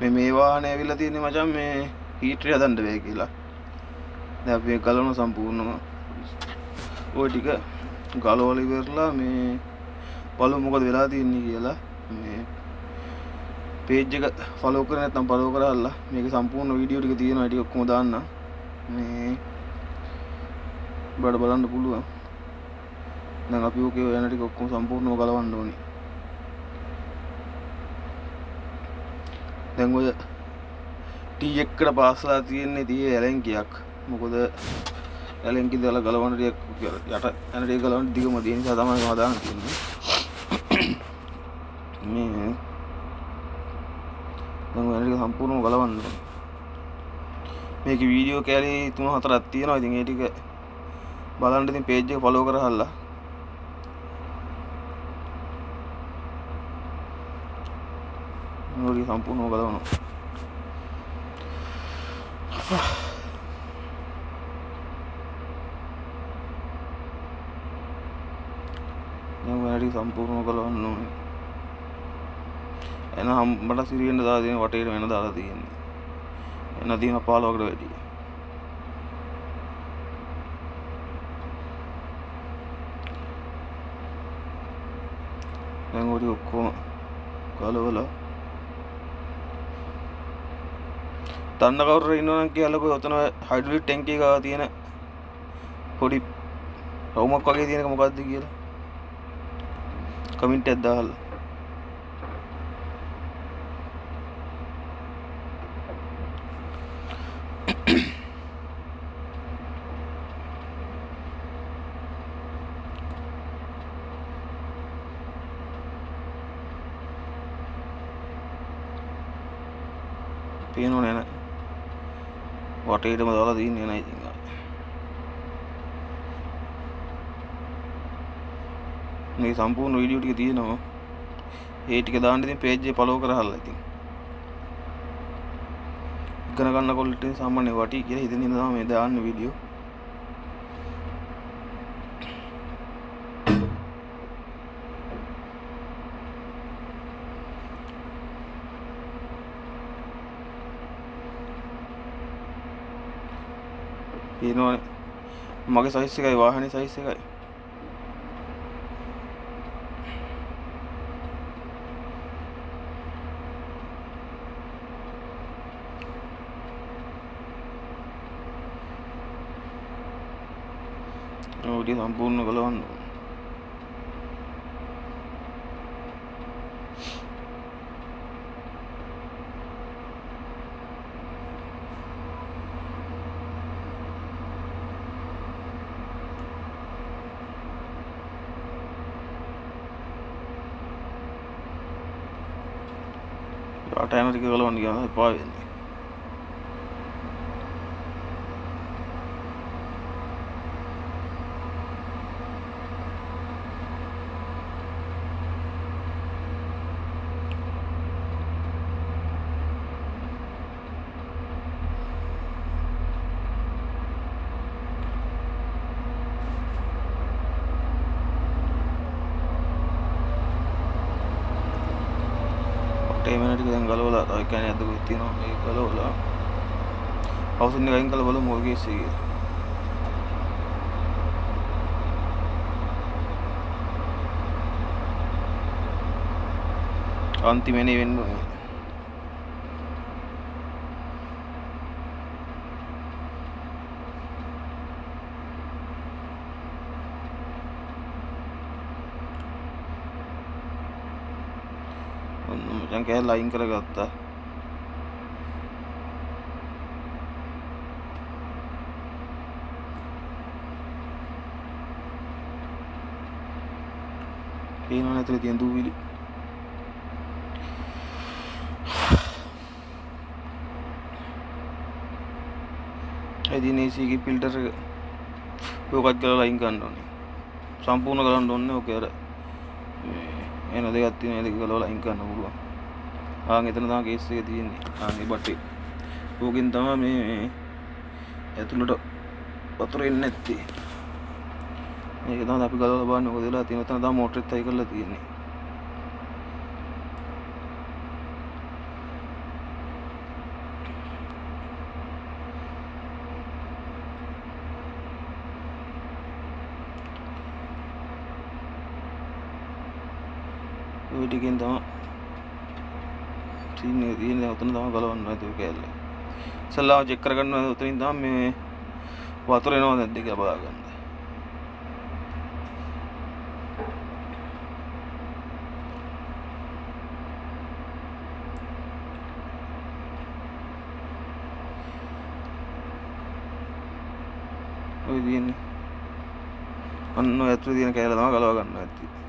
මේ වාහනේ ඇවිල්ලා තියෙන්නේ මචං මේ හීටර් හදන්න බෑ කියලා. දැන් අපි මේක ගලවන සම්පූර්ණම ওই ටික ගලවලා ඉවරලා මේ බලමු මොකද වෙලා තියෙන්නේ කියලා. මේ page එක follow කරේ නැත්නම් follow කරලා මේකේ සම්පූර්ණ වීඩියෝ ටික තියෙනවා. ඒ ටික ඔක්කොම දාන්න. මේ බඩ බලන්න පුළුවන්. දැන් අපි ඔකේ යන ටික ඔක්කොම සම්පූර්ණව ගලවන්න ඕනේ. දැන් ඔය ටී එකට පාස්ලා තියෙන්නේ 30 ඇලෙන්කියක්. මොකද ඇලෙන්කි දාලා ගලවන්න ටික යට යන ටික ගලවන්න දිගම දෙන නිසා තමයි මම දාන්න තියෙන්නේ. මේ දැන් ඔය ටික සම්පූර්ණව ගලවන්න ඕනේ. මේකේ වීඩියෝ කැලේ 3-4ක් තියෙනවා. ඉතින් ඒ ටික බලන්න ඉතින් page එක follow කරහල්ලා මොකද සම්පූර්ණව ගලවනවා. දැන් වැඩි සම්පූර්ණව ගලවන්න ඕනේ. එන හම්බට සිරියෙන්න දාලා තියෙන වටේට වෙන දාලා තියෙන්නේ. එන දින 15කට වැඩි. දැන් ඔය ඔක්කොම ගලවලා තන්න කවුරු ඉන්නවනම් කියලාකෝ ඔතන හයිඩ්‍රොලික් ටැංකිය ගාව තියෙන පොඩි රවුමක් වගේ තියෙනක මොකද්ද කියලා කමෙන්ට් එකක් දාලා පේනෝනේ නේද වටේටම දාලා තියන්නේ නෑ ඉතින් මේ සම්පූර්ණ වීඩියෝ ටික තියෙනවා ඒ ටික දාන්න ඉතින් page එක follow කරහල්ලා ඉතින් ඉගෙන ගන්න කොල්ලට සාමාන්‍ය වටි කියලා හිතෙන ඉඳන් තමයි මේ දාන්න වීඩියෝ පේනෝනේ මගේ size එකයි වාහනේ size එකයි ඔය සම්පූර්ණ ගලවන්න යට යන ටික ගලවන්න ගියාම එපා වෙන්නේ ටේමන ටික දැන් ගලවලා තව කියන්නේ අද කොහෙද තියෙනවා මේක ගලවලා හවුසින් එක අයින් කරලා බලමු මොකද කියන්නේ අන්තිමනේ වෙන්න ඕනේ මචං කෑ ලයින් කරගත්තා කේනවා නැතර තියෙන දූවිලි එදින AC ගේ ෆිල්ටර් එක ඔකත් කරලා ලයින් ගන්න ඕනේ සම්පූර්ණ කරන්න ඕනේ ඔක අර එන දෙකක් තියෙන ඒ දෙක ගලවලා ලයින් කරන්න පුළුවන් ආන් එතන තමයි කේස් එක තියෙන්නේ ආන් මේ බටේ ඕකෙන් තමයි මේ ඇතුළට වතුර එන්නේ නැත්තේ මේක තමයි අපි ගලවලා බලන්නේ මොකද වෙලා තියෙන්නේ එතන තමයි මෝටරෙත් හයි කරලා තියෙන්නේ ඔය ටිකෙන් තමයි සීන් එක තියෙන්නේ. උතන තමයි ගලවන්න ඕනේ ඒක කැල්ල. ඉස්සල්ලාම චෙක් කරගන්න ඕනේ උතනින් තමයි මේ වතුර එනවද නැද්ද කියලා බලාගන්න. ඔය තියෙන්නේ අන්න ඔය ඇතුලේ තියෙන කැල්ල තමයි ගලව ගන්න ඇති.